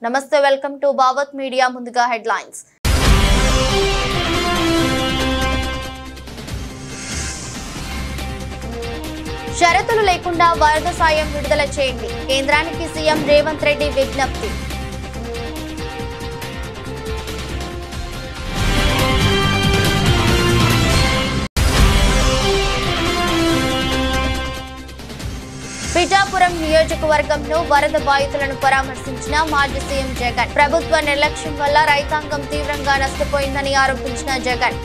నమస్తే, welcome to Bhavat media. ముందుగా headlines. షరతులు లేకుండా వరద సాయం విడుదల చేయండి, కేంద్రానికి సీఎం రేవంత్ రెడ్డి విజ్ఞప్తి. పిఠాపురం నియోజకవర్గంలో వరద బాధితులను పరామర్శించిన మాజీ సీఎం జగన్. ప్రభుత్వ నిర్లక్ష్యం వల్ల రైతాంగం తీవ్రంగా నష్టపోయిందని ఆరోపించిన జగన్.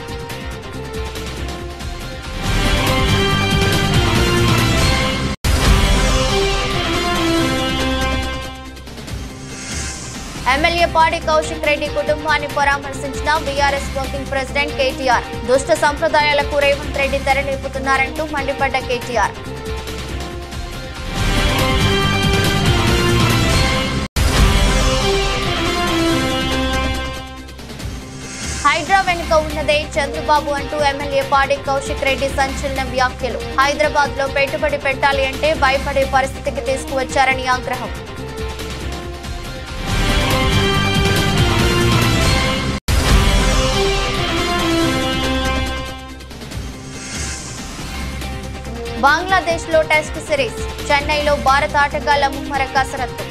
ఎమ్మెల్యే పాడి కౌశిక్ రెడ్డి కుటుంబాన్ని పరామర్శించిన బీఆర్ఎస్ వర్కింగ్ ప్రెసిడెంట్ కేటీఆర్. దుష్ట సంప్రదాయాలకు రేవంత్ రెడ్డి తెరలేపుతున్నారంటూ మండిపడ్డ కేటీఆర్. హైడ్రా వెనుక ఉన్నదే చంద్రబాబు అంటూ ఎమ్మెల్యే పాడి కౌశిక్ రెడ్డి సంచలన వ్యాఖ్యలు. హైదరాబాద్ లో పెట్టుబడి పెట్టాలి అంటే భయపడే పరిస్థితికి తీసుకువచ్చారని ఆగ్రహం. బంగ్లాదేశ్ లో టెస్ట్ సిరీస్. చెన్నైలో భారత ఆటగాళ్ల ముమ్మర కసరత్తు.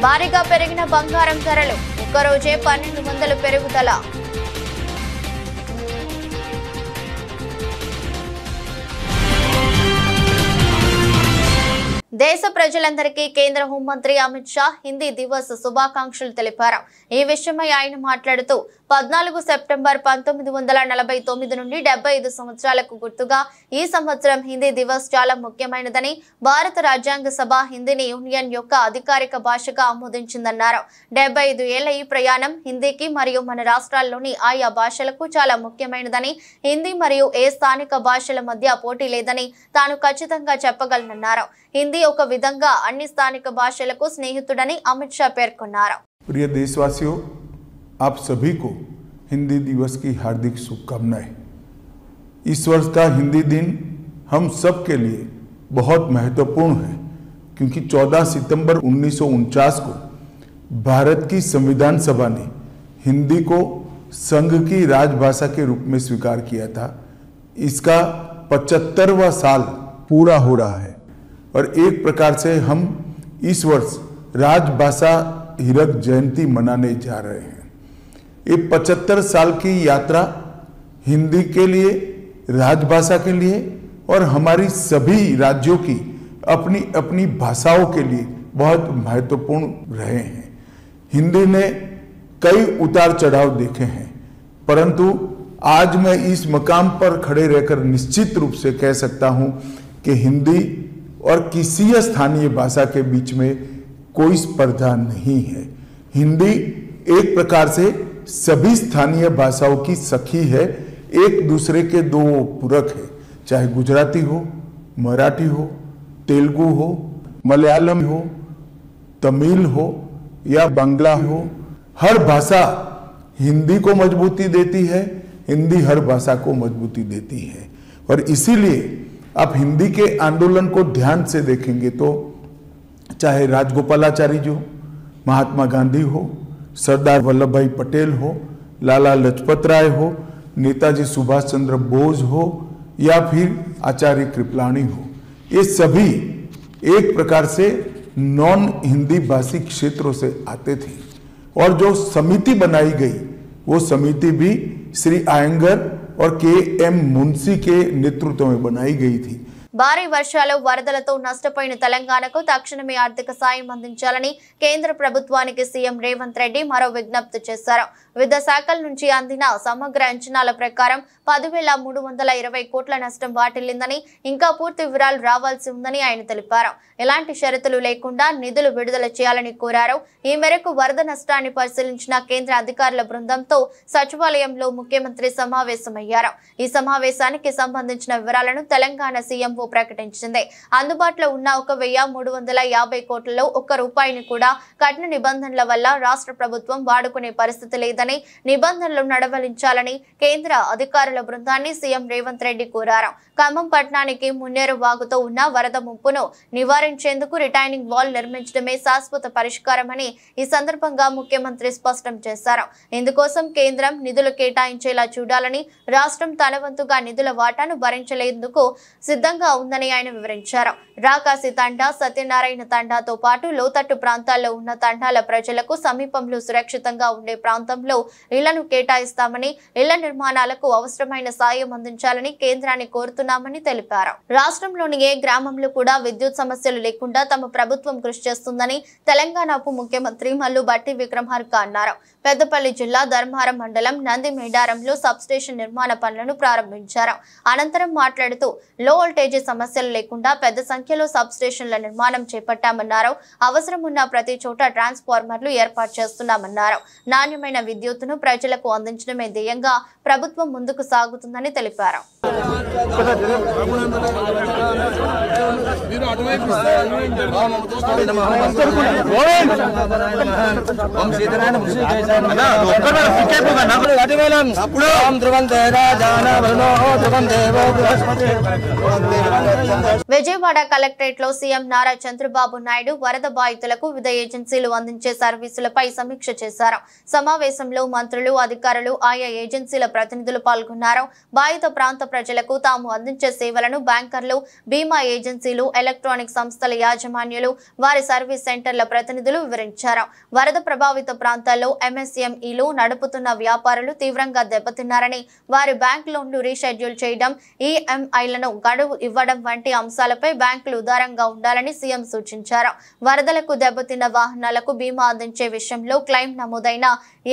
భారీగా పెరిగిన బంగారం ధరలు. ఒక్కరోజే 1200 పెరుగుదల. దేశ ప్రజలందరికీ కేంద్ర హోంమంత్రి అమిత్ షా హిందీ దివస్ శుభాకాంక్షలు తెలిపారు. ఈ విషయమై ఆయన మాట్లాడుతూ 14 సెప్టెంబర్ 1949 నుండి 75 సంవత్సరాలకు గుర్తుగా ఈ సంవత్సరం హిందీ దివస్ చాలా ముఖ్యమైనదని, భారత రాజ్యాంగ సభ హిందీని యూనియన్ యొక్క అధికారిక భాషగా ఆమోదించిందన్నారు. 75 ఏళ్ల ఈ ప్రయాణం హిందీకి మరియు మన రాష్ట్రాల్లోని ఆయా భాషలకు చాలా ముఖ్యమైనదని, హిందీ మరియు ఏ స్థానిక భాషల మధ్య పోటీ లేదని తాను ఖచ్చితంగా చెప్పగలనన్నారు. హిందీ ఒక విధంగా అన్ని స్థానిక భాషలకు స్నేహితుడని అమిత్ షా పేర్కొన్నారు. प्रिय देशवासियों, आप सभी को हिंदी दिवस की हार्दिक शुभकामनाएं। इस वर्ष का हिंदी दिन हम सब के लिए बहुत महत्वपूर्ण है, क्योंकि 14 सितंबर 1949 को भारत की संविधान सभा ने हिंदी को संघ की राजभाषा के रूप में स्वीकार किया था। इसका 75वां साल पूरा हो रहा है और एक प्रकार से हम इस वर्ष राजभाषा हीरक जयंती मनाने जा रहे हैं। ये 75 साल की यात्रा हिंदी के लिए, राजभाषा के लिए और हमारी सभी राज्यों की अपनी अपनी भाषाओं के लिए बहुत महत्वपूर्ण रहे हैं। हिंदी ने कई उतार चढ़ाव देखे हैं, परंतु आज मैं इस मकाम पर खड़े रहकर निश्चित रूप से कह सकता हूं कि हिंदी और किसी स्थानीय भाषा के बीच में कोई स्पर्धा नहीं है। हिंदी एक प्रकार से सभी स्थानीय भाषाओं की सखी है, एक दूसरे के दो पूरक है। चाहे गुजराती हो, मराठी हो, तेलुगु हो, मलयालम हो, तमिल हो या बांग्ला हो, हर भाषा हिंदी को मजबूती देती है, हिंदी हर भाषा को मजबूती देती है। और इसीलिए आप हिंदी के आंदोलन को ध्यान से देखेंगे तो चाहे राजगोपालाचारी जी हो, महात्मा गांधी हो, सरदार वल्लभ भाई पटेल हो, लाला लजपत राय हो, नेताजी सुभाष चंद्र बोस हो या फिर आचार्य कृपलानी हो, ये सभी एक प्रकार से नॉन हिंदी भाषी क्षेत्रों से आते थे। और जो समिति बनाई गई वो समिति भी श्री आयंगर और के.एम. मुंशी के नेतृत्व में बनाई गई थी। భారీ వర్షాలు, వరదలతో నష్టపోయిన తెలంగాణకు తక్షణమే ఆర్థిక సాయం అందించాలని కేంద్ర ప్రభుత్వానికి సీఎం రేవంత్ రెడ్డి మరో విజ్ఞప్తి చేశారు. వివిధ శాఖల నుంచి అందిన సమగ్ర అంచనాల ప్రకారం 10,320 కోట్ల నష్టం వాటిల్లిందని, ఇంకా పూర్తి వివరాలు రావాల్సి ఉందని ఆయన తెలిపారు. ఎలాంటి షరతులు లేకుండా నిధులు విడుదల చేయాలని కోరారు. ఈ మేరకు వరద నష్టాన్ని పరిశీలించిన కేంద్ర అధికారుల బృందంతో సచివాలయంలో ముఖ్యమంత్రి సమావేశమయ్యారు. ఈ సమావేశానికి సంబంధించిన వివరాలను తెలంగాణ సీఎంఓ ప్రకటించింది. అందుబాటులో ఉన్న 1,350 కోట్లలో ఒక్క రూపాయిని కూడా కఠిన నిబంధనల వల్ల రాష్ట్ర ప్రభుత్వం వాడుకునే పరిస్థితి లేదని, నిబంధనలు నడవలించాలని కేంద్ర అధికారుల బృందాన్ని సీఎం రేవంత్ రెడ్డి కోరారు. ఖమ్మం పట్టణానికి మున్నేరు వాగుతో ఉన్న వరద ముప్పును నివారించేందుకు రిటైనింగ్ వాల్ నిర్మించడమే శాశ్వత పరిష్కారమని ఈ సందర్భంగా ముఖ్యమంత్రి స్పష్టం చేశారు. ఇందుకోసం కేంద్రం నిధులు కేటాయించేలా చూడాలని, రాష్ట్రం తన వంతుగా నిధుల వాటాను భరించలేందుకు సిద్ధంగా ఉందని ఆయన వివరించారు. రాకాసి తండా, సత్యనారాయణ తండాతో పాటు లోతట్టు ప్రాంతాల్లో ఉన్న తండాల ప్రజలకు సమీపంలో సురక్షితంగా ఉండే ప్రాంతంలో ఇళ్లను కేటాయిస్తామని, ఇళ్ల నిర్మాణాలకు అవసరమైన సాయం అందించాలని కేంద్రాన్ని కోరుతున్నామని తెలిపారు. రాష్ట్రంలోని ఏ గ్రామంలో కూడా విద్యుత్ సమస్యలు లేకుండా తమ ప్రభుత్వం కృషి చేస్తుందని తెలంగాణ ఉప ముఖ్యమంత్రి మల్లు భట్టి విక్రమార్క అన్నారు. పెద్దపల్లి జిల్లా ధర్మారం మండలం నంది మేడారంలో సబ్స్టేషన్ నిర్మాణ పనులను ప్రారంభించారు. అనంతరం మాట్లాడుతూ లో వోల్టేజీ సమస్యలు లేకుండా పెద్ద సంఖ్యలో సబ్స్టేషన్ల నిర్మాణం చేపట్టామన్నారు. అవసరం ఉన్న ప్రతి చోట ట్రాన్స్ఫార్మర్లు ఏర్పాటు చేస్తున్నామన్నారు. నాణ్యమైన విద్యుత్తును ప్రజలకు అందించడమే ధ్యేయంగా ప్రభుత్వం ముందుకు సాగుతుందని తెలిపారు. విజయవాడ కలెక్టరేట్ లో సీఎం నారా చంద్రబాబు నాయుడు వరద బాధితులకు వివిధ ఏజెన్సీలు అందించే సర్వీసులపై సమీక్ష చేశారు. సమావేశంలో మంత్రులు, అధికారులు, ఆయా ఏజెన్సీల ప్రతినిధులు పాల్గొన్నారు. బాధిత ప్రాంత ప్రజలకు తాము అందించే సేవలను బ్యాంకర్లు, బీమా ఏజెన్సీలు, ఎలక్ట్రానిక్ సంస్థల యాజమాన్యులు, వారి సర్వీస్ సెంటర్ల ప్రతినిధులు వివరించారు. వరద ప్రభావిత ప్రాంతాల్లో ఎంఎస్ఎంఈలు నడుపుతున్న వ్యాపారులు తీవ్రంగా దెబ్బతిన్నారని, వారి బ్యాంక్ లోన్లు రీషెడ్యూల్ చేయడం, ఈఎంఐలను గడువు ఇవ్వడం వంటి అంశాలపై బ్యాంకులు ఉదారంగా ఉండాలని సీఎం సూచించారు. వరదలకు దెబ్బతిన్న వాహనాలకు బీమా అందించే విషయంలో క్లెయిమ్ నమోదైన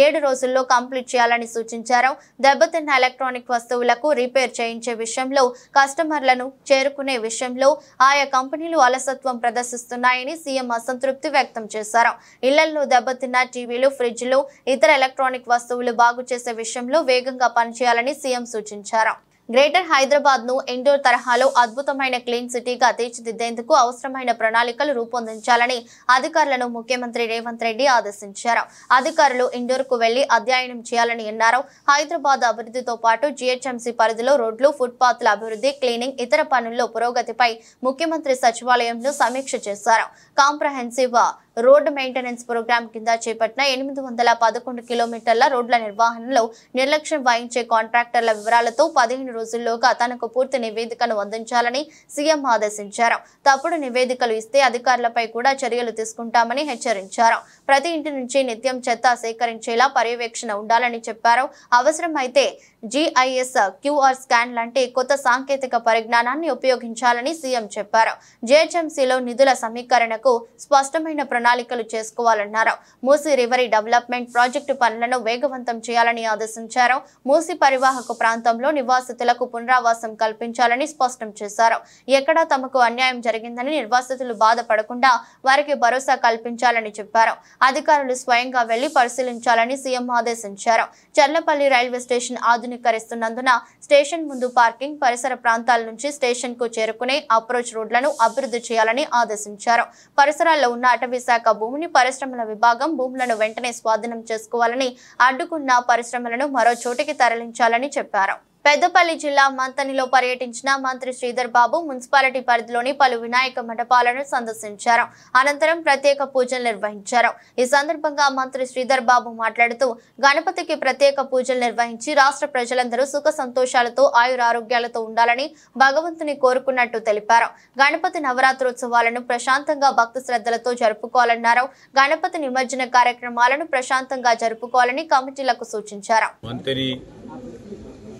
7 రోజుల్లో కంప్లీట్ చేయాలని సూచించారు. దెబ్బతిన్న ఎలక్ట్రానిక్ వస్తువులకు రిపేర్ చేయించే విషయంలో, కస్టమర్లను చేరుకునే విషయంలో ఆయా కంపెనీలు అలసత్వం ప్రదర్శిస్తున్నాయని సీఎం అసంతృప్తి వ్యక్తం చేశారు. ఇళ్లలో దెబ్బతిన్న టీవీలు, ఫ్రిడ్జ్లు, ఇతర ఎలక్ట్రానిక్ వస్తువులు బాగు చేసే విషయంలో వేగంగా పనిచేయాలని సీఎం సూచించారు. గ్రేటర్ హైదరాబాద్ ను ఇండోర్ తరహాలో అద్భుతమైన క్లీన్ సిటీగా తీర్చిదిద్దేందుకు అవసరమైన ప్రణాళికలు రూపొందించాలని అధికారులను ముఖ్యమంత్రి రేవంత్ రెడ్డి ఆదేశించారు. అధికారులు ఇండోర్ కు వెళ్లి అధ్యయనం చేయాలని అన్నారు. హైదరాబాద్ అభివృద్ధితో పాటు జీహెచ్ఎంసీ పరిధిలో రోడ్లు, ఫుట్పాత్ల అభివృద్ధి, క్లీనింగ్, ఇతర పనుల్లో పురోగతిపై ముఖ్యమంత్రి సచివాలయంలో సమీక్ష చేశారు. కాంప్రహెన్సివ్ రోడ్డు మెయింటెనెన్స్ ప్రోగ్రాం కింద చేపట్టిన 811 కిలోమీటర్ల రోడ్ల నిర్వహణలో నిర్లక్ష్యం వహించే కాంట్రాక్టర్ల వివరాలతో 15 రోజుల్లోగా తనకు పూర్తి నివేదికను అందించాలని సీఎం ఆదేశించారు. తప్పుడు నివేదికలు ఇస్తే అధికారులపై కూడా చర్యలు తీసుకుంటామని హెచ్చరించారు. ప్రతి ఇంటి నుంచి నిత్యం చెత్త సేకరించేలా పర్యవేక్షణ ఉండాలని చెప్పారు. అవసరమైతే GIS QR స్కాన్ లాంటి కొత్త సాంకేతిక పరిజ్ఞానాన్ని ఉపయోగించాలని సీఎం చెప్పారు. జీహెచ్ఎంసీలో నిధుల సమీకరణకు స్పష్టమైన ప్రణాళికలు చేసుకోవాలన్నారు. మూసీ రివరీ డెవలప్మెంట్ ప్రాజెక్టు పనులను వేగవంతం చేయాలని ఆదేశించారు. మూసీ పరివాహక ప్రాంతంలో నివాసితులకు పునరావాసం కల్పించాలని స్పష్టం చేశారు. ఎక్కడా తమకు అన్యాయం జరిగిందని నిర్వాసితులు బాధపడకుండా వారికి భరోసా కల్పించాలని చెప్పారు. అధికారులు స్వయంగా వెళ్లి పరిశీలించాలని సీఎం ఆదేశించారు. చర్లపల్లి రైల్వే స్టేషన్ ఆధునీకరిస్తున్నందున స్టేషన్ ముందు పార్కింగ్, పరిసర ప్రాంతాల నుంచి స్టేషన్ కు చేరుకునే అప్రోచ్ రోడ్లను అభివృద్ధి చేయాలని ఆదేశించారు. పరిసరాల్లో ఉన్న అటవీ శాఖ భూమిని పరిశ్రమల విభాగం భూములను వెంటనే స్వాధీనం చేసుకోవాలని, అడ్డుకున్న పరిశ్రమలను మరో చోటికి తరలించాలని చెప్పారు. పెద్దపల్లి జిల్లా మంతనిలో పర్యటించిన మంత్రి శ్రీధర్ బాబు మున్సిపాలిటీ పరిధిలోని పలు వినాయక మండపాలను సందర్శించారు. అనంతరం ప్రత్యేక పూజలు నిర్వహించారు. ఈ సందర్భంగా మంత్రి శ్రీధర్ బాబు మాట్లాడుతూ గణపతికి ప్రత్యేక పూజలు నిర్వహించి రాష్ట్ర ప్రజలందరూ సుఖ సంతోషాలతో ఆయురారోగ్యాలతో ఉండాలని భగవంతుని కోరుకున్నట్టు తెలిపారు. గణపతి నవరాత్రోత్సవాలను ప్రశాంతంగా భక్తి శ్రద్ధలతో జరుపుకోవాలన్నారు. గణపతి నిమజ్జన కార్యక్రమాలను ప్రశాంతంగా జరుపుకోవాలని కమిటీలకు సూచించారు.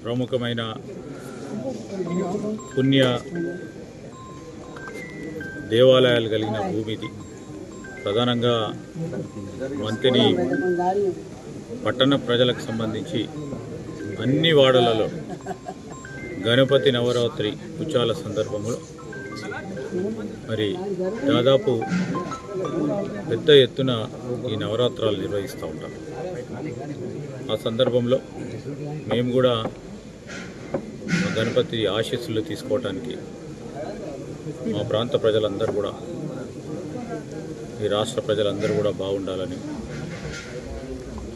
ప్రముఖమైన పుణ్య దేవాలయాలు కలిగిన భూమిది. ప్రధానంగా మంతిని పట్టణ ప్రజలకు సంబంధించి అన్ని వాడలలో గణపతి నవరాత్రి ఉత్సవాల సందర్భంలో మరి దాదాపు పెద్ద ఎత్తున ఈ నవరాత్రాలు నిర్వహిస్తూ ఉంటాం. ఆ సందర్భంలో మేము కూడా గణపతి ఆశీస్సులు తీసుకోవడానికి మా ప్రాంత ప్రజలందరూ కూడా, ఈ రాష్ట్ర ప్రజలందరూ కూడా బాగుండాలని,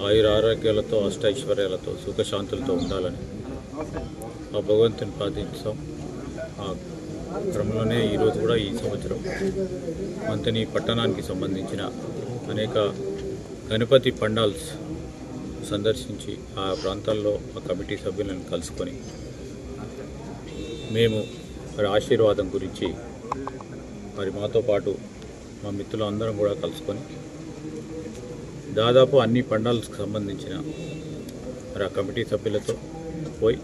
ఆయుర ఆరోగ్యాలతో అష్టైశ్వర్యాలతో సుఖశాంతులతో ఉండాలని ఆ భగవంతుని ప్రార్థిస్తాం. ఆ క్రమంలోనే ఈరోజు కూడా ఈ సంవత్సరం మంతిని పట్టణానికి సంబంధించిన అనేక గణపతి పండాల్స్ సందర్శించి ఆ ప్రాంతాల్లో ఆ కమిటీ సభ్యులను కలుసుకొని మేము మరి ఆశీర్వాదం గురించి మరి మాతో పాటు మా మిత్రులు అందరం కూడా కలుసుకొని దాదాపు అన్ని పండాల్స్కి సంబంధించిన మరి ఆ కమిటీ సభ్యులతో పోయి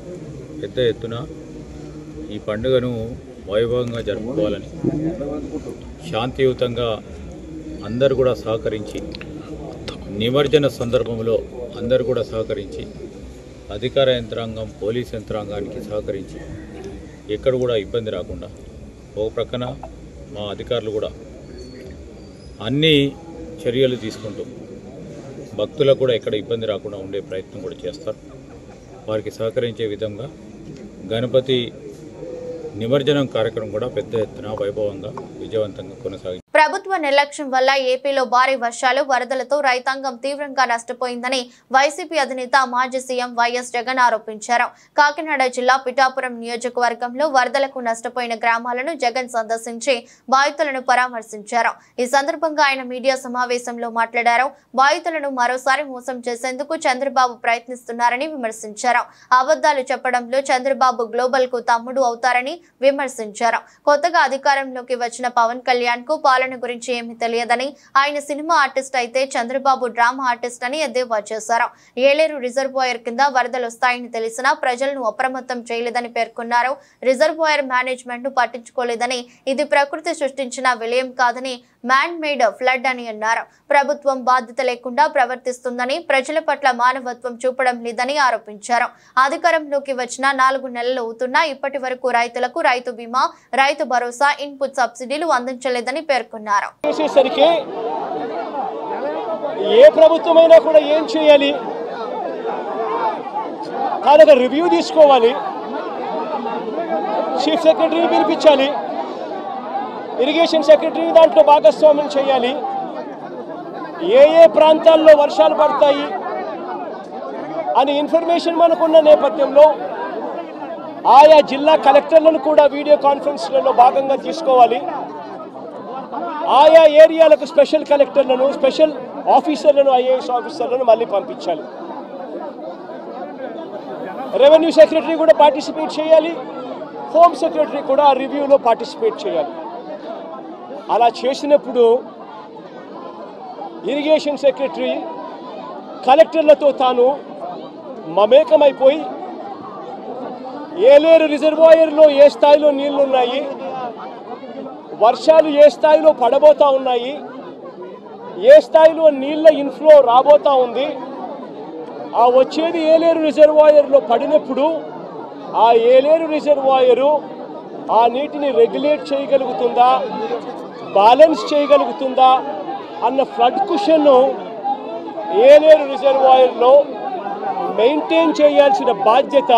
పెద్ద ఎత్తున ఈ పండుగను వైభవంగా జరుపుకోవాలని, శాంతియుతంగా అందరు కూడా సహకరించి, నిమజ్జన సందర్భంలో అందరు కూడా సహకరించి, అధికార యంత్రాంగం పోలీస్ యంత్రాంగానికి సహకరించి ఎక్కడ కూడా ఇబ్బంది రాకుండా, ఒక ప్రక్కన మా అధికారులు కూడా అన్ని చర్యలు తీసుకుంటూ భక్తులకు కూడా ఎక్కడ ఇబ్బంది రాకుండా ఉండే ప్రయత్నం కూడా చేస్తారు. వారికి సహకరించే విధంగా గణపతి నిమజ్జనం కార్యక్రమం కూడా పెద్ద ఎత్తున వైభవంగా విజయవంతంగా కొనసాగింది. ప్రభుత్వ నిర్లక్ష్యం వల్ల ఏపీలో భారీ వర్షాలు వరదలతో రైతాంగం తీవ్రంగా నష్టపోయిందని వైసీపీ అధినేత మాజీ సీఎం వైఎస్ జగన్ ఆరోపించారు. కాకినాడ జిల్లా పిఠాపురం నియోజకవర్గంలో వరదలకు నష్టపోయిన గ్రామాలను జగన్ సందర్శించి బాధితులను పరామర్శించారు. ఈ సందర్భంగా ఆయన మీడియా సమావేశంలో మాట్లాడారు. బాధితులను మరోసారి మోసం చేసేందుకు చంద్రబాబు ప్రయత్నిస్తున్నారని విమర్శించారు. అబద్ధాలు చెప్పడంలో చంద్రబాబు గ్లోబల్ కు తమ్ముడు అవుతారని విమర్శించారు. కొత్తగా అధికారంలోకి వచ్చిన పవన్ కళ్యాణ్ కు పాలన గురించి ఏమీ తెలియదని, ఆయన సినిమా ఆర్టిస్ట్ అయితే చంద్రబాబు డ్రామా ఆర్టిస్ట్ అని ఎద్దేవా చేశారు. ఏలేరు రిజర్వాయర్ కింద వరదలు వస్తాయని తెలిసినా ప్రజలను అప్రమత్తం చేయలేదని పేర్కొన్నారు. రిజర్వాయర్ మేనేజ్మెంట్ ను పట్టించుకోలేదని, ఇది ప్రకృతి సృష్టించిన విలయం కాదని, మ్యాన్ మేడ్ ఫ్లడ్ అని అన్నారు. ప్రభుత్వం బాధ్యత లేకుండా ప్రవర్తిస్తుందని, ప్రజల పట్ల మానవత్వం చూపడం లేదని ఆరోపించారు. అధికారంలోకి వచ్చిన 4 నెలలు అవుతున్నా ఇప్పటి వరకు రైతులకు రైతు బీమా, రైతు భరోసా, ఇన్పుట్ సబ్సిడీలు అందించలేదని పేర్కొన్నారు. ఏ ప్రభుత్వమైనా కూడా ఏం చేయాలి, దానికి రివ్యూ తీసుకోవాలి, చీఫ్ సెక్రటరీని పిలిపించాలి, ఇరిగేషన్ సెక్రటరీ దాంట్లో భాగస్వామ్యం చేయాలి, ఏ ప్రాంతాల్లో వర్షాలు పడతాయి అని ఇన్ఫర్మేషన్ మనకున్న నేపథ్యంలో ఆయా జిల్లా కలెక్టర్లను కూడా వీడియో కాన్ఫరెన్స్లలో భాగంగా తీసుకోవాలి. ఆయా ఏరియాలకు స్పెషల్ కలెక్టర్లను, స్పెషల్ ఆఫీసర్లను, ఐఏఎస్ ఆఫీసర్లను మళ్ళీ పంపించాలి. రెవెన్యూ సెక్రటరీ కూడా పార్టిసిపేట్ చేయాలి, హోమ్ సెక్రటరీ కూడా ఆ రివ్యూలో పార్టిసిపేట్ చేయాలి. అలా చేసినప్పుడు ఇరిగేషన్ సెక్రటరీ కలెక్టర్లతో తాను మమేకమైపోయి ఏలేరు రిజర్వాయర్లో ఏ స్థాయిలో నీళ్లున్నాయి, వర్షాలు ఏ స్థాయిలో పడబోతా ఉన్నాయి, ఏ స్థాయిలో నీళ్ల ఇన్ఫ్లో రాబోతా ఉంది, ఆ వచ్చేది ఏలేరు రిజర్వాయర్లో పడినప్పుడు ఆ ఏలేరు రిజర్వాయరు ఆ నీటిని రెగ్యులేట్ చేయగలుగుతుందా, బ్యాలెన్స్ చేయగలుగుతుందా అన్న ఫ్లడ్ కుషన్ను ఏలేరు రిజర్వాయర్లో మెయింటైన్ చేయాల్సిన బాధ్యత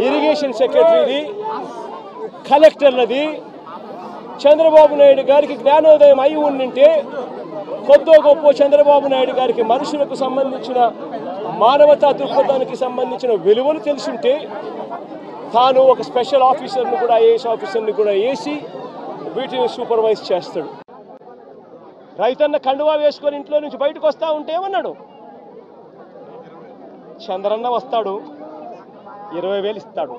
ఇరిగేషన్ సెక్రటరీది, కలెక్టర్లది. చంద్రబాబు నాయుడు గారికి జ్ఞానోదయం అయి ఉండింటే కొద్దో గొప్ప చంద్రబాబు నాయుడు గారికి మనుషులకు సంబంధించిన మానవతా దృక్పథానికి సంబంధించిన విలువలు తెలుసుంటే తాను ఒక స్పెషల్ ఆఫీసర్ను కూడా, ఐఏఎస్ ఆఫీసర్ని కూడా వేసి వీటిని సూపర్వైజ్ చేస్తాడు. రైతన్న కండువా వేసుకొని ఇంట్లో నుంచి బయటకు వస్తూ ఉంటే ఏమన్నాడు, చంద్రన్న వస్తాడు 20,000 ఇస్తాడు,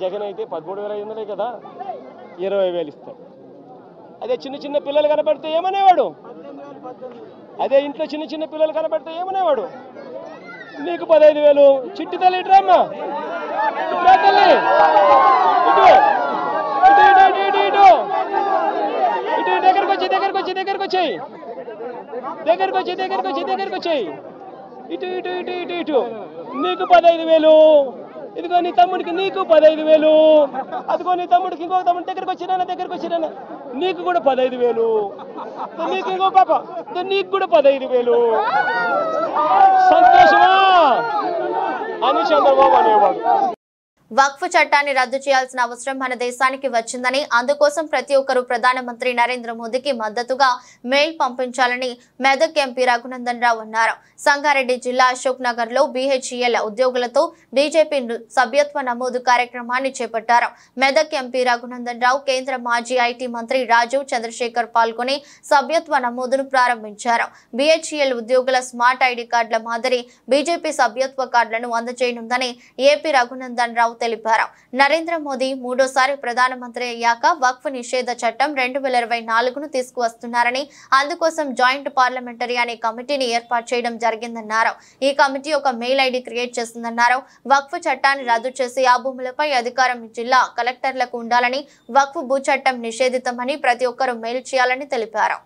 జగన్ అయితే 13,500 కదా 20,000 ఇస్తాడు. అదే చిన్న చిన్న పిల్లలు కనబడితే ఏమనేవాడు, అదే ఇంట్లో చిన్న చిన్న పిల్లలు కనబడితే ఏమనేవాడు, నీకు 15,000 చిట్టి తల్లి ఇటురామ్మా, ఇటురా తల్లి, ఇటు ఇటు ఇటు ఇటు ఇటు ఇటు దగ్గర వచ్చేయి దగ్గరకు వచ్చేయి ఇటు ఇటు ఇటు ఇటు ఇటు నీకు 15,000 ఇదిగో నీ తమ్ముడికి నీకు 15,000 అదిగో నీ తమ్ముడికి ఇంకో తమ్ముడి దగ్గరకు వచ్చినా నీకు కూడా 15,000 నీకు ఇంకో పాప నీకు కూడా 15,000 సంతోషమా అని చంద్రబాబు అనేవాడు. వక్ఫ్ చట్టాన్ని రద్దు చేయాల్సిన అవసరం మన దేశానికి వచ్చిందని అందుకోసం ప్రతి ఒక్కరూ ప్రధానమంత్రి నరేంద్ర మోదీకి మద్దతుగా మెయిల్ పంపించాలని మెదక్ ఎంపీ రఘునందన్ రావు అన్నారు. సంగారెడ్డి జిల్లా అశోక్ నగర్ లో BHEL ఉద్యోగులతో బీజేపీ సభ్యత్వ నమోదు కార్యక్రమాన్ని చేపట్టారు. మెదక్ ఎంపీ రఘునందన్ రావు కేంద్ర మాజీ ఐటీ మంత్రి రాజీవ్ చంద్రశేఖర్ పాల్గొని సభ్యత్వ నమోదును ప్రారంభించారు. BHEL ఉద్యోగుల స్మార్ట్ ఐడి కార్డుల మాదిరి బీజేపీ సభ్యత్వ కార్డులను అందజేయనుందని ఏపీ రఘునందన్ రావు తెలిపారు. నరేంద్ర మోదీ మూడోసారి ప్రధానమంత్రి అయ్యాక వక్ఫ్ నిషేధ చట్టం 2024ను తీసుకువస్తున్నారని అందుకోసం జాయింట్ పార్లమెంటరీ అనే కమిటీని ఏర్పాటు చేయడం జరిగిందన్నారు. ఈ కమిటీ ఒక మెయిల్ ఐడి క్రియేట్ చేస్తుందన్నారు. వక్ఫ్ చట్టాన్ని రద్దు చేసి ఆ భూములపై అధికారం జిల్లా కలెక్టర్లకు ఉండాలని, వక్ఫ్ భూ చట్టం నిషేధితమని ప్రతి ఒక్కరూ మెయిల్ చేయాలని తెలిపారు.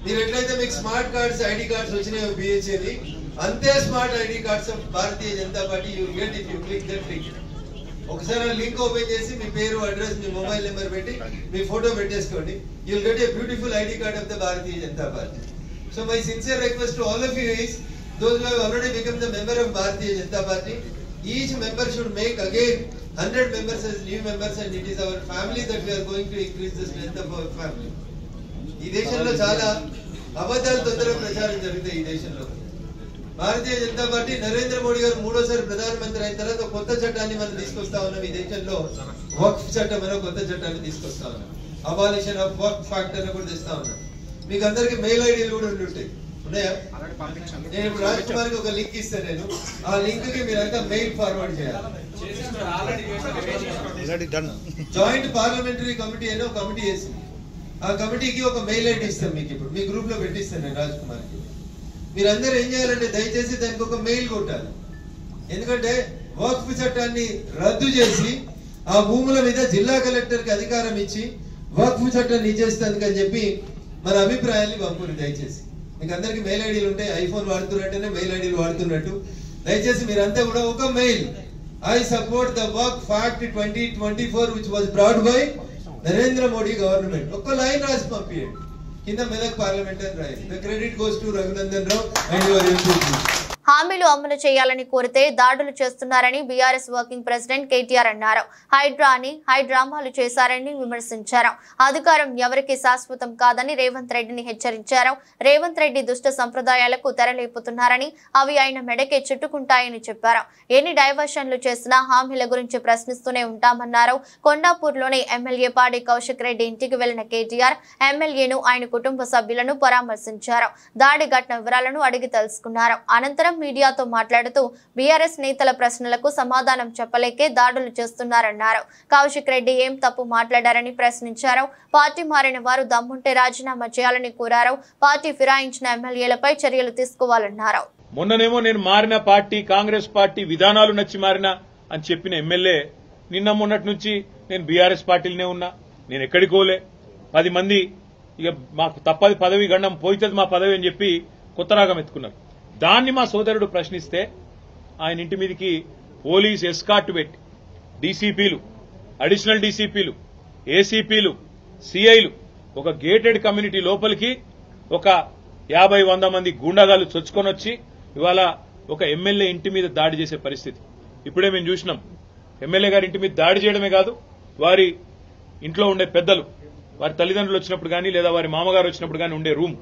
మీరు ఎట్లయితే మీకు స్మార్ట్ కార్డ్స్ ఐడి కార్డ్స్ వచ్చినాయో BHEL అంతే smart ID cards of Bharatiya Janata party you get if you click that link. ఒకసారి లింక్ ఓపెన్ చేసి మీ పేరు, అడ్రస్, మీ మొబైల్ నెంబర్ పెట్టి మీ ఫోటో పెట్టేసుకోండి. You will get a beautiful ID card of the Bharatiya Janata party. So my sincere request to all of you is those who have already become the member of Bharatiya Janata Party, each member should make again 100 members as new members, and it is our family that we are going to increase the strength of our family. ఈ దేశంలో చాలా అబద్ధాలు తొందరగా ప్రచారం జరుగుతాయి. ఈ దేశంలో Bharatiya Janata party Narendra Modi గారు మూడోసారి ప్రధానమంత్రి అయిన తర్వాత కొత్త చట్టాన్ని మనం తీసుకొస్తా ఉన్నాం. ఈ దేశంలో వక్ఫ్ చట్టం అనే కొత్త చట్టాన్ని తీసుకొస్తా ఉన్నాం. అబాలిషన్ ఆఫ్ వక్ఫ్ యాక్ట్ అని కూడా తెస్తా ఉన్నాం. మీకు అందరికి మెయిల్ ఐడీలు కూడా ఉంటాయి, ఉన్నాయా? నేను ఇప్పుడు రాజ్ కుమార్ కి ఒక లింక్ ఇస్తాను. నేను ఆ లింక్ కి మీరంతా మెయిల్ ఫార్వర్డ్ చేయాలి. జాయింట్ పార్లమెంటరీ కమిటీ అని ఒక కమిటీ వేసింది. ఆ కమిటీకి ఒక మెయిల్ ఐడి ఇస్తాం మీకు. ఇప్పుడు మీ గ్రూప్ లో పెట్టిస్తాను నేను రాజ్ కుమార్ కి. మీరందరూ ఏం చేయాలంటే దయచేసి దానికి ఒక మెయిల్ కొట్టాలి. ఎందుకంటే వక్ఫ్ చట్టాన్ని రద్దు చేసి ఆ భూముల మీద జిల్లా కలెక్టర్ కి అధికారం ఇచ్చి వక్ఫ్ చట్టాన్ని ఇచ్చేస్తానికి అని చెప్పి మన అభిప్రాయాన్ని పంపుని. దయచేసి మీకు అందరికి మెయిల్ ఐడీలు ఉంటాయి. ఐఫోన్ వాడుతున్నట్టేనే మెయిల్ ఐడీలు వాడుతున్నట్టు దయచేసి మీరంతా కూడా ఒక mail, I support the Waqf act 2024 which was brought by Narendra Modi government, ఒక్క లైన్ రాసి పంపించండి. కింద మెదక్ పార్లమెంట్ అని రాయండి. The credit goes to Raghunandan Rao and your MP. హామీలు అమలు చేయాలని కోరితే దాడులు చేస్తున్నారని బీఆర్ఎస్ వర్కింగ్ ప్రెసిడెంట్ కేటీఆర్ అన్నారు. హైడ్రా అని హైడ్రామాలు చేశారని విమర్శించారు. అధికారం ఎవరికి శాశ్వతం కాదని రేవంత్ రెడ్డిని హెచ్చరించారు. రేవంత్ రెడ్డి దుష్ట సంప్రదాయాలకు తెరలేపుతున్నారని, అవి ఆయన మెడకే చుట్టుకుంటాయని చెప్పారు. ఎన్ని డైవర్షన్లు చేసినా హామీల గురించి ప్రశ్నిస్తూనే ఉంటామన్నారు. కొండాపూర్లోని ఎమ్మెల్యే పాడి కౌశిక్ రెడ్డి ఇంటికి వెళ్లిన కేటీఆర్ ఎమ్మెల్యేను, ఆయన కుటుంబ సభ్యులను పరామర్శించారు. దాడి ఘటన వివరాలను అడిగి తెలుసుకున్నారు. అనంతరం మీడియాతో మాట్లాడుతూ బీఆర్ఎస్ నేతల ప్రశ్నలకు సమాధానం చెప్పలేకే దాడులు చేస్తున్నారన్నారు. కౌశిక్ రెడ్డి ఏం తప్పు మాట్లాడారని ప్రశ్నించారు. పార్టీ మారిన వారు దమ్ముంటే రాజీనామా చేయాలని కోరారు. పార్టీ ఫిరాయించిన ఎమ్మెల్యేలపై చర్యలు తీసుకోవాలన్నారు. మొన్ననేమో నేను మారిన పార్టీ కాంగ్రెస్ పార్టీ విధానాలు నచ్చి మారిన అని చెప్పిన ఎమ్మెల్యే నిన్న మొన్నటి నుంచి నేను బీఆర్ఎస్ పార్టీలోనే ఉన్నా, నేను ఎక్కడికి పోలే, 10 మంది ఇక మాకు తప్పది పదవి గండం పోయితుంది మా పదవి అని చెప్పి కొత్త రాగం ఎత్తుకున్నారు. దాన్ని మా సోదరుడు ప్రశ్నిస్తే ఆయన ఇంటి మీదకి పోలీస్ ఎస్కార్ట్ పెట్టి డీసీపీలు, అడిషనల్ డీసీపీలు, ఏసీపీలు, సిఐలు ఒక గేటెడ్ కమ్యూనిటీ లోపలికి ఒక 50-100 మంది గూండాగాలు చొచ్చుకొని వచ్చి ఇవాళ ఒక ఎమ్మెల్యే ఇంటి మీద దాడి చేసే పరిస్థితి ఇప్పుడే మేము చూసినాం. ఎమ్మెల్యే గారి ఇంటి మీద దాడి చేయడమే కాదు, వారి ఇంట్లో ఉండే పెద్దలు, వారి తల్లిదండ్రులు వచ్చినప్పుడు కానీ లేదా వారి మామగారు వచ్చినప్పుడు కానీ ఉండే రూమ్,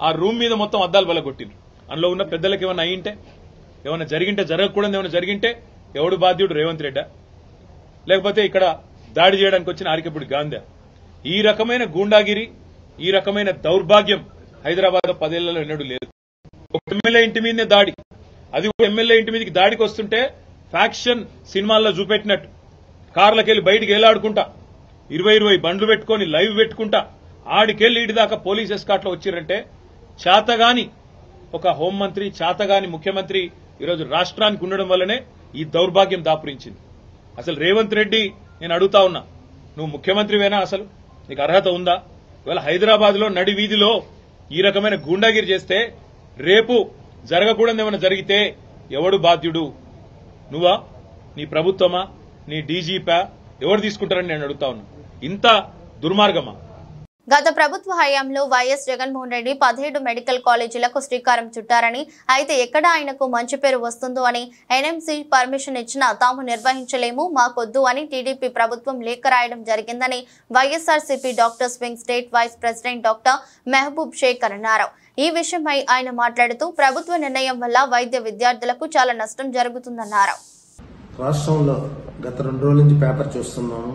ఆ రూమ్ మీద మొత్తం అద్దాలు బలగొట్టిండ్రు. అందులో ఉన్న పెద్దలకు ఏమైనా అయ్యింటే, ఏమైనా జరిగింటే, జరగకూడదు ఏమైనా జరిగింటే ఎవడు బాధ్యుడు? రేవంత్ రెడ్డా లేకపోతే ఇక్కడ దాడి చేయడానికి వచ్చిన ఆరికపుడి గాంధీ? ఈ రకమైన గూండాగిరి, ఈ రకమైన దౌర్భాగ్యం హైదరాబాద్ 10 ఏళ్లలో ఎన్నడూ లేదు. ఒక ఎమ్మెల్యే ఇంటి మీదనే దాడి, అది ఎమ్మెల్యే ఇంటి మీదకి దాడికి వస్తుంటే ఫ్యాక్షన్ సినిమాల్లో చూపెట్టినట్టు కార్లకెళ్లి బయటికి ఏలాడుకుంటా 20 బండ్లు పెట్టుకుని లైవ్ పెట్టుకుంటా ఆడికెళ్లి ఇటు దాకా పోలీస్ ఎస్కాట్లో వచ్చిరంటే చేతగాని ఒక హోంమంత్రి, చేతగాని ముఖ్యమంత్రి ఈరోజు రాష్ట్రానికి ఉండడం వల్లనే ఈ దౌర్భాగ్యం దాపురించింది. అసలు రేవంత్ రెడ్డి నేను అడుగుతా ఉన్నా, నువ్వు ముఖ్యమంత్రివేనా? అసలు నీకు అర్హత ఉందా? ఇవాళ హైదరాబాద్ లో నడి వీధిలో ఈ రకమైన గూండాగిరి చేస్తే రేపు జరగకూడదు ఏమైనా జరిగితే ఎవడు బాధ్యుడు? నువ్వా? నీ ప్రభుత్వమా? నీ డీజీపా? ఎవరు తీసుకుంటారని నేను అడుగుతా ఉన్నా. ఇంత దుర్మార్గమా? గత ప్రభుత్వ హయాంలో వైఎస్ జగన్మోహన్ రెడ్డి 17 మెడికల్ కాలేజీలకు శ్రీకారం చుట్టారని, అయితే ఎక్కడ ఆయనకు మంచి పేరు వస్తుందో అని ఎన్ఎంసీ పర్మిషన్ ఇచ్చినా తాము నిర్వహించలేము, మాకొద్దు అని టీడీపీ ప్రభుత్వం లేఖ రాయడం జరిగిందని YSRCP doctors wing state vice president doctor Mehboob Shaik అన్నారు. ఈ విషయమై ఆయన మాట్లాడుతూ ప్రభుత్వ నిర్ణయం వల్ల వైద్య విద్యార్థులకు చాలా నష్టం జరుగుతుందన్నారు. రాష్ట్రంలో గత 2 రోజుల నుంచి పేపర్ చూస్తున్నాము.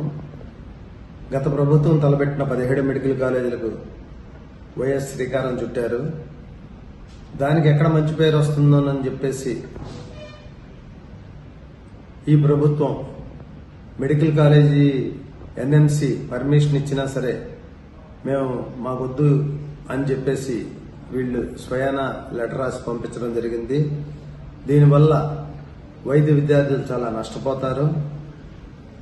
గత ప్రభుత్వం తలపెట్టిన 17 మెడికల్ కాలేజీలకు వైఎస్ శ్రీకారం చుట్టారు. దానికి ఎక్కడ మంచి పేరు వస్తుందోనని చెప్పేసి ఈ ప్రభుత్వం మెడికల్ కాలేజీ ఎన్ఎంసీ పర్మిషన్ ఇచ్చినా సరే మేము మాకొద్దు అని చెప్పేసి వీళ్ళు స్వయాన లెటర్ రాసి పంపించడం జరిగింది. దీనివల్ల వైద్య విద్యార్థులు చాలా నష్టపోతారు.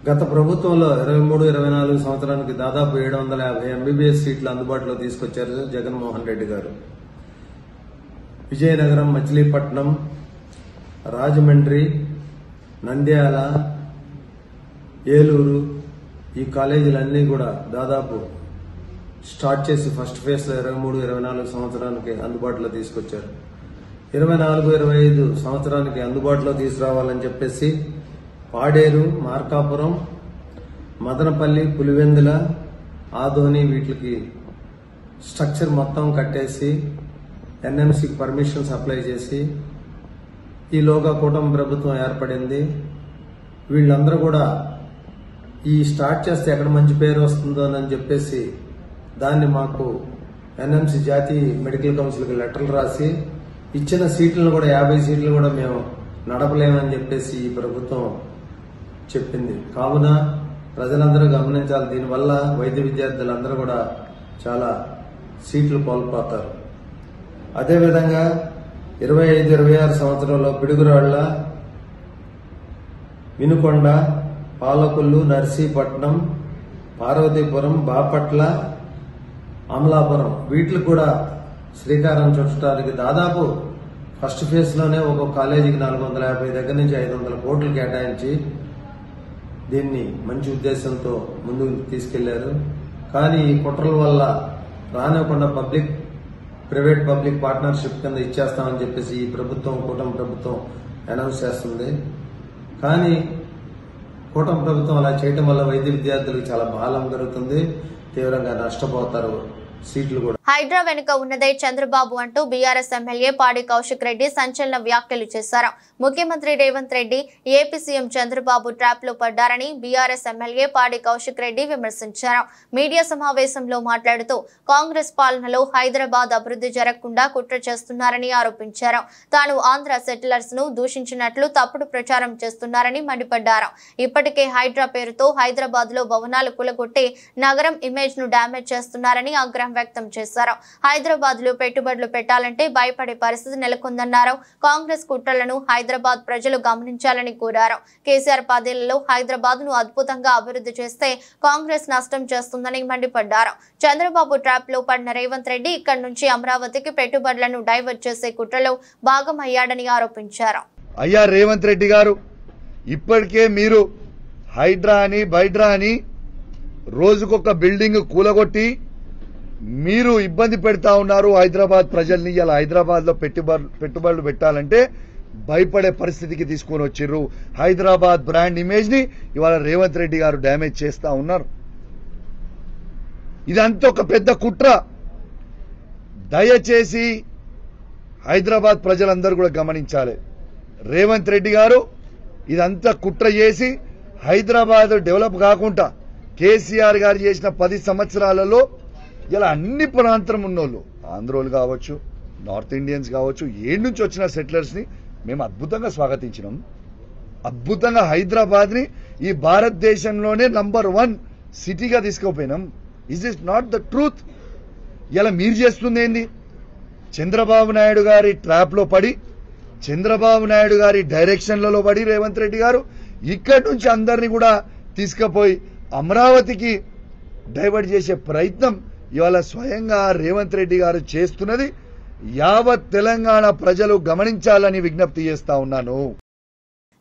గత ప్రభుత్వంలో 23-24 సంవత్సరానికి దాదాపు 750 ఎంబీబీఎస్ సీట్లు అందుబాటులో తీసుకొచ్చారు జగన్మోహన్ రెడ్డి గారు. విజయనగరం, మచిలీపట్నం, రాజమండ్రి, నంద్యాల, ఏలూరు ఈ కాలేజీలన్నీ కూడా దాదాపు స్టార్ట్ చేసి ఫస్ట్ ఫేజ్ లో 23-24 సంవత్సరానికి అందుబాటులో తీసుకొచ్చారు. 24-25 సంవత్సరానికి అందుబాటులో తీసుకురావాలని చెప్పేసి పాడేరు, మార్కాపురం, మదనపల్లి, పులివెందుల, ఆదోని వీటికి స్ట్రక్చర్ మొత్తం కట్టేసి ఎన్ఎంసీకి పర్మిషన్స్ అప్లై చేసి ఈలోగా కూటమి ప్రభుత్వం ఏర్పడింది. వీళ్ళందరూ కూడా ఈ స్టార్ట్ చేస్తే ఎక్కడ మంచి పేరు వస్తుందో అని చెప్పేసి దాన్ని మాకు ఎన్ఎంసీ జాతీయ మెడికల్ కౌన్సిల్కి లెటర్లు రాసి ఇచ్చిన సీట్లను కూడా 50 సీట్లు కూడా మేము నడపలేమని చెప్పేసి ఈ ప్రభుత్వం చెప్పింది. కావున ప్రజలందరూ గమనించాలి. దీనివల్ల వైద్య విద్యార్థులందరూ కూడా చాలా సీట్లు కోల్పోతారు. అదేవిధంగా 25-26 సంవత్సరంలో పిడుగురాళ్ల, వినుకొండ, పాలకొల్లు, నర్సీపట్నం, పార్వతీపురం, బాపట్ల, అమలాపురం వీటికి కూడా శ్రీకారం చుట్టడానికి దాదాపు ఫస్ట్ ఫేజ్ లోనే ఒక్కొక్క కాలేజీకి 450 దగ్గర నుంచి 500 కోట్లు కేటాయించి దీన్ని మంచి ఉద్దేశంతో ముందుకు తీసుకెళ్లారు. కానీ ఈ కుట్రల వల్ల రానివ్వకుండా ప్రైవేట్ పబ్లిక్ పార్ట్నర్షిప్ కింద ఇచ్చేస్తామని చెప్పేసి ఈ ప్రభుత్వం, కూటమి ప్రభుత్వం అనౌన్స్ చేస్తుంది. కానీ కూటమి ప్రభుత్వం అలా చేయడం వల్ల వైద్య విద్యార్థులకు చాలా బాధం కలుగుతుంది, తీవ్రంగా నష్టపోతారు సీట్లు కూడా. హైడ్రా వెనుక ఉన్నదే చంద్రబాబు అంటూ బీఆర్ఎస్ ఎమ్మెల్యే పాడి కౌశిక్ రెడ్డి సంచలన వ్యాఖ్యలు చేశారు. ముఖ్యమంత్రి Revanth Reddy, AP CM Chandrababu trap లో పడ్డారని బీఆర్ఎస్ ఎమ్మెల్యే పాడి కౌశిక్ రెడ్డి విమర్శించారు. మీడియా సమావేశంలో మాట్లాడుతూ కాంగ్రెస్ పాలనలో హైదరాబాద్ అభివృద్ధి జరగకుండా కుట్ర చేస్తున్నారని ఆరోపించారు. తాను ఆంధ్ర సెటిలర్స్ ను దూషించినట్లు తప్పుడు ప్రచారం చేస్తున్నారని మండిపడ్డారు. ఇప్పటికే హైడ్రా పేరుతో హైదరాబాద్ లో భవనాలు కూలగొట్టి నగరం ఇమేజ్ ను డ్యామేజ్ చేస్తున్నారని ఆగ్రహం వ్యక్తం చేశారు. హైదరాబాద్ లో పెట్టుబడులు పెట్టాలంటే భయపడే పరిస్థితి నెలకొందన్నారు. కాంగ్రెస్ కుట్రలను హైదరాబాద్ ప్రజలు గమనించాలని కోరారు. కేసీఆర్ 10 ఏళ్లలో హైదరాబాద్ ను అద్భుతంగా అభివృద్ధి చేస్తే కాంగ్రెస్ నష్టం చేస్తుందని మండిపడ్డారు. చంద్రబాబు ట్రాప్ లో పడిన రేవంత్ రెడ్డి ఇక్కడి నుంచి అమరావతికి పెట్టుబడులను డైవర్ట్ చేసే కుట్రలో భాగమయ్యాడని ఆరోపించారు. అయ్యా రేవంత్ రెడ్డి గారు, ఇప్పటికే మీరు హైడ్రా అని బైడ్రా అని రోజుకొక బిల్డింగ్ కూలగొట్టి మీరు ఇబ్బంది పెడతా ఉన్నారు హైదరాబాద్ ప్రజల్ని. ఇలా హైదరాబాద్ లో పెట్టుబడులు పెట్టాలంటే భయపడే పరిస్థితికి తీసుకొని వచ్చిర్రు. హైదరాబాద్ బ్రాండ్ ఇమేజ్ ని ఇవాళ రేవంత్ రెడ్డి గారు డ్యామేజ్ చేస్తా ఉన్నారు. ఇదంతా ఒక పెద్ద కుట్ర. దయచేసి హైదరాబాద్ ప్రజలందరూ కూడా గమనించాలి. రేవంత్ రెడ్డి గారు ఇదంతా కుట్ర చేసి హైదరాబాద్ డెవలప్ కాకుండా కేసీఆర్ గారు చేసిన 10 సంవత్సరాలలో ఇలా అన్ని ప్రాంతం ఉన్నోళ్ళు, ఆంధ్రోలు కావచ్చు, నార్త్ ఇండియన్స్ కావచ్చు, ఏడు నుంచి వచ్చిన సెటిలర్స్ ని మేము అద్భుతంగా స్వాగతించినాం. అద్భుతంగా హైదరాబాద్ ని ఈ భారతదేశంలోనే నంబర్ 1 సిటీగా తీసుకుపోయినాం. Is this not the truth? ఇలా మీరు చేస్తుంది ఏంది? చంద్రబాబు నాయుడు గారి ట్రాప్ లో పడి, చంద్రబాబు నాయుడు గారి డైరెక్షన్లలో పడి రేవంత్ రెడ్డి గారు ఇక్కడి నుంచి అందరినీ కూడా తీసుకుపోయి అమరావతికి డైవర్ట్ చేసే ప్రయత్నం ఇవాళ స్వయంగా రేవంత్ రెడ్డి గారు చేస్తున్నది యావత్ తెలంగాణ ప్రజలు గమనించాలని విజ్ఞప్తి చేస్తా ఉన్నాను.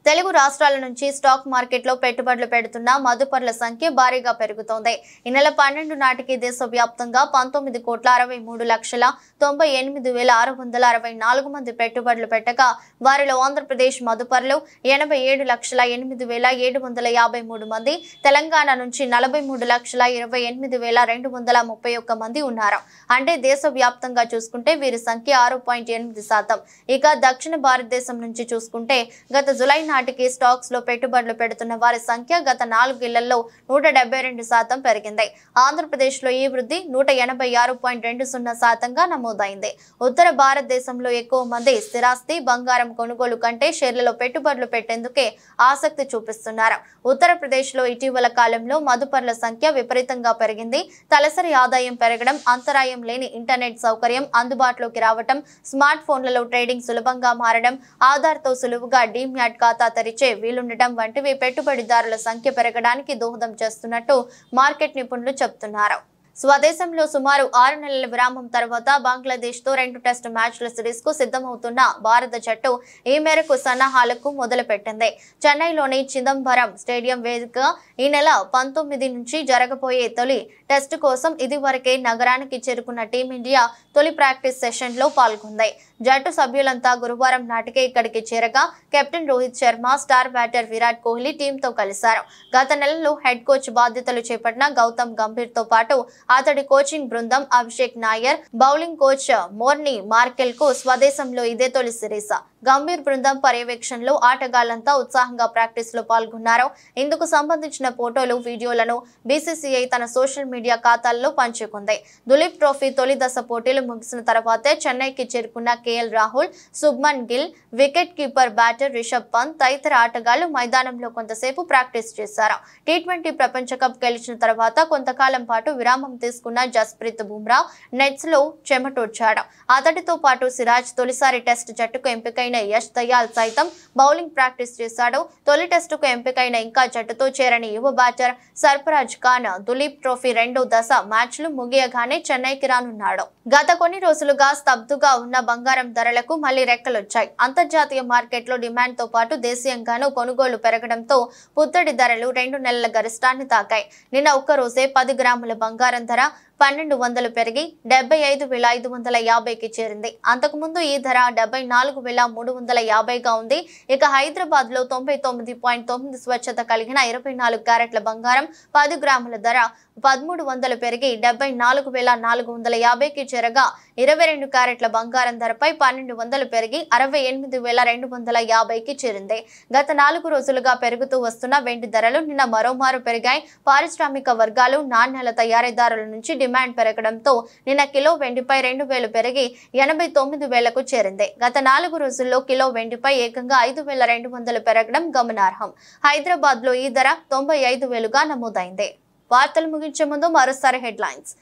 తెలుగు రాష్ట్రాల నుంచి స్టాక్ మార్కెట్లో పెట్టుబడులు పెడుతున్న మదుపర్ల సంఖ్య భారీగా పెరుగుతోంది. ఈ నెల 12 నాటికి దేశవ్యాప్తంగా 19,98,98,664 మంది పెట్టుబడులు పెట్టగా వారిలో ఆంధ్రప్రదేశ్ మదుపర్లు 87,08,753 మంది, తెలంగాణ నుంచి 43,28,231 మంది ఉన్నారు. అంటే దేశవ్యాప్తంగా చూసుకుంటే వీరి సంఖ్య 6.8%. ఇక దక్షిణ భారతదేశం నుంచి చూసుకుంటే గత జులై నాటికి స్టాక్స్ లో పెట్టుబడులు పెడుతున్న వారి సంఖ్య గత 4 ఏళ్లలో 172% పెరిగింది. ఆంధ్రప్రదేశ్ లో ఈ వృద్ధి 186.20%గా నమోదైంది. ఉత్తర భారతదేశంలో ఎక్కువ మంది స్థిరాస్తి, బంగారం కొనుగోలు కంటే షేర్లలో పెట్టుబడులు పెట్టేందుకే ఆసక్తి చూపిస్తున్నారు. ఉత్తరప్రదేశ్ లో ఇటీవల కాలంలో మదుపర్ల సంఖ్య విపరీతంగా పెరిగింది. తలసరి ఆదాయం పెరగడం, అంతరాయం లేని ఇంటర్నెట్ సౌకర్యం అందుబాటులోకి రావడం, స్మార్ట్ ఫోన్లలో ట్రేడింగ్ సులభంగా మారడం, ఆధార్తో సులువుగా డీమ్యాట్ ఖాతా తెరిచే వీలుండటం వంటివి పెట్టుబడిదారుల సంఖ్య పెరగడానికి దోహదం చేస్తున్నట్టు మార్కెట్ నిపుణులు చెబుతున్నారు. స్వదేశంలో సుమారు 6 నెలల విరామం తర్వాత బంగ్లాదేశ్ తో 2 టెస్టు మ్యాచ్ల సిరీస్ కు సిద్ధమవుతున్న భారత జట్టు ఈ మేరకు సన్నాహాలకు మొదలుపెట్టింది. చెన్నైలోని చిదంబరం స్టేడియం వేదికగా ఈ నెల 19 నుంచి జరగబోయే తొలి టెస్టు కోసం ఇదివరకే నగరానికి చేరుకున్న టీమిండియా తొలి ప్రాక్టీస్ సెషన్ లో పాల్గొంది. జట్టు సభ్యులంతా గురువారం నాటికే ఇక్కడికి చేరగా captain Rohit Sharma, star batter Virat Kohli టీంతో కలిశారు. గత నెలలో హెడ్ కోచ్ బాధ్యతలు చేపట్టిన గౌతమ్ గంభీర్ తో పాటు అతడి కోచింగ్ బృందం, Abhishek Nair, bowling coach Morne Merkel కు స్వదేశంలో ఇదే తొలి సిరీస్. గంభీర్ బృందం పర్యవేక్షణలో ఆటగాళ్లంతా ఉత్సాహంగా ప్రాక్టీస్ లో పాల్గొన్నారు. ఇందుకు సంబంధించిన ఫోటోలు, వీడియోలను బీసీసీఐ తన సోషల్ మీడియా ఖాతాల్లో పంచుకుంది. దులీప్ ట్రోఫీ తొలి దశ పోటీలు ముగిసిన తర్వాతే చెన్నైకి చేరుకున్న KL Rahul, Shubman Gill, wicket keeper batter Rishabh Pant తదితర ఆటగాళ్లు మైదానంలో కొంతసేపు ప్రాక్టీస్ చేశారు. టీ20 ప్రపంచ కప్ గెలిచిన తర్వాత కొంతకాలం పాటు విరామం తీసుకున్న జస్ప్రీత్ బుమ్రా నెట్స్ లో చెమటోడ్చాడు. అతడితో పాటు సిరాజ్ తొలిసారి టెస్ట్ జట్టుకు ఎంపికైన యష్ దయాల్ సైతం బౌలింగ్ ప్రాక్టీస్ చేశాడు. తొలి టెస్టుకు ఎంపికైన ఇంకా జట్టుతో చేరని యువ బ్యాటర్ సర్ఫరాజ్ ఖాన్ దులీప్ ట్రోఫీ 2వ దశ మ్యాచ్లు ముగియగానే చెన్నైకి రానున్నాడు. గత కొన్ని రోజులుగా స్తబ్దుగా ఉన్న బంగారం ధరలకు మళ్లీ రెక్కలొచ్చాయి. అంతర్జాతీయ మార్కెట్లో డిమాండ్ తో పాటు దేశీయంగానూ కొనుగోలు పెరగడంతో పుత్తడి ధరలు 2 నెలల గరిష్టాన్ని తాకాయి. నిన్న ఒక్కరోజే 10 గ్రాముల బంగారం ధర 1200 పెరిగి 75,550కి చేరింది. అంతకుముందు ఈ ధర 74,350గా ఉంది. ఇక హైదరాబాద్ లో 99.9 స్వచ్ఛత కలిగిన 24 క్యారెట్ల బంగారం 10 గ్రాముల ధర 1300 పెరిగి 74,450కి చేరగా 22 క్యారెట్ల బంగారం ధరపై 1200 పెరిగి 68,250కి చేరింది. గత 4 రోజులుగా పెరుగుతూ వస్తున్న వెండి ధరలు నిన్న మరోమారు పెరిగాయి. పారిశ్రామిక వర్గాలు, నాణ్యాల తయారీదారుల నుంచి డిమాండ్ పెరగడంతో నిన్న కిలో వెండిపై 2000 పెరిగి 89,000కు చేరింది. గత 4 రోజుల్లో కిలో వెండిపై ఏకంగా 5,200 పెరగడం గమనార్హం. హైదరాబాద్ లో ఈ ధర 95,000గా నమోదైంది. వార్తలు ముగించే ముందు మరోసారి హెడ్లైన్స్.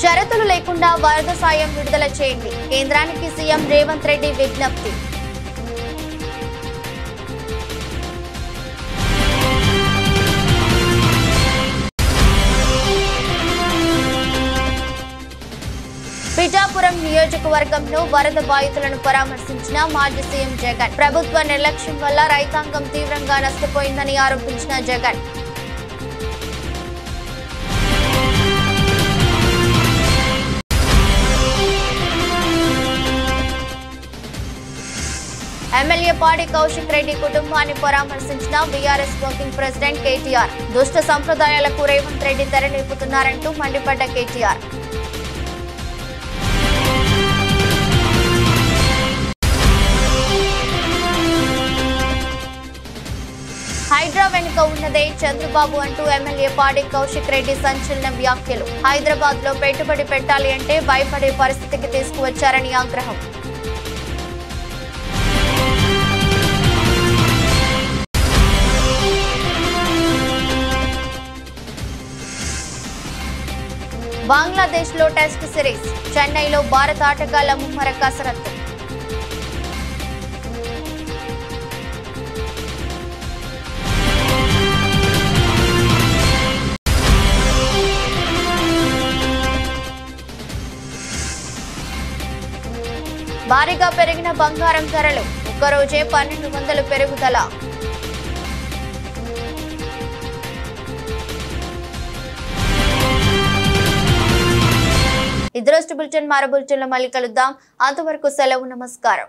షరతులు లేకుండా వరద సాయం విడుదల చేయండి, కేంద్రానికి సీఎం రేవంత్ రెడ్డి విజ్ఞప్తి. పిఠాపురం నియోజకవర్గంలో వరద బాధితులను పరామర్శించిన మాజీ సీఎం జగన్. ప్రభుత్వ నిర్లక్ష్యం వల్ల రైతాంగం తీవ్రంగా నష్టపోయిందని ఆరోపించిన జగన్. ఎమ్మెల్యే పాడి కౌశిక్ రెడ్డి కుటుంబాన్ని పరామర్శించిన బీఆర్ఎస్ వర్కింగ్ ప్రెసిడెంట్ కేటీఆర్. దుష్ట సంప్రదాయాలకు రేవంత్ రెడ్డి తెరలేపుతున్నారంటూ మండిపడ్డ కేటీఆర్. హైడ్రా వెనుక ఉన్నదే చంద్రబాబు అంటూ ఎమ్మెల్యే పాడి కౌశిక్ రెడ్డి సంచలన వ్యాఖ్యలు. హైదరాబాద్ లో పెట్టుబడి పెట్టాలి అంటే భయపడే పరిస్థితికి తీసుకువచ్చారని ఆగ్రహం. బంగ్లాదేశ్ లో టెస్ట్ సిరీస్, చెన్నైలో భారత ఆటగాళ్ల ముమ్మర కసరత్తు. ఒక్కసారిగా పెరిగిన బంగారం ధరలు ఒక్కరోజే 1200 పెరుగుదల. ఇదృష్టి బులెటిన్ మరో బులెటిన్లో మళ్ళీ కలుద్దాం. అంతవరకు సెలవు. నమస్కారం.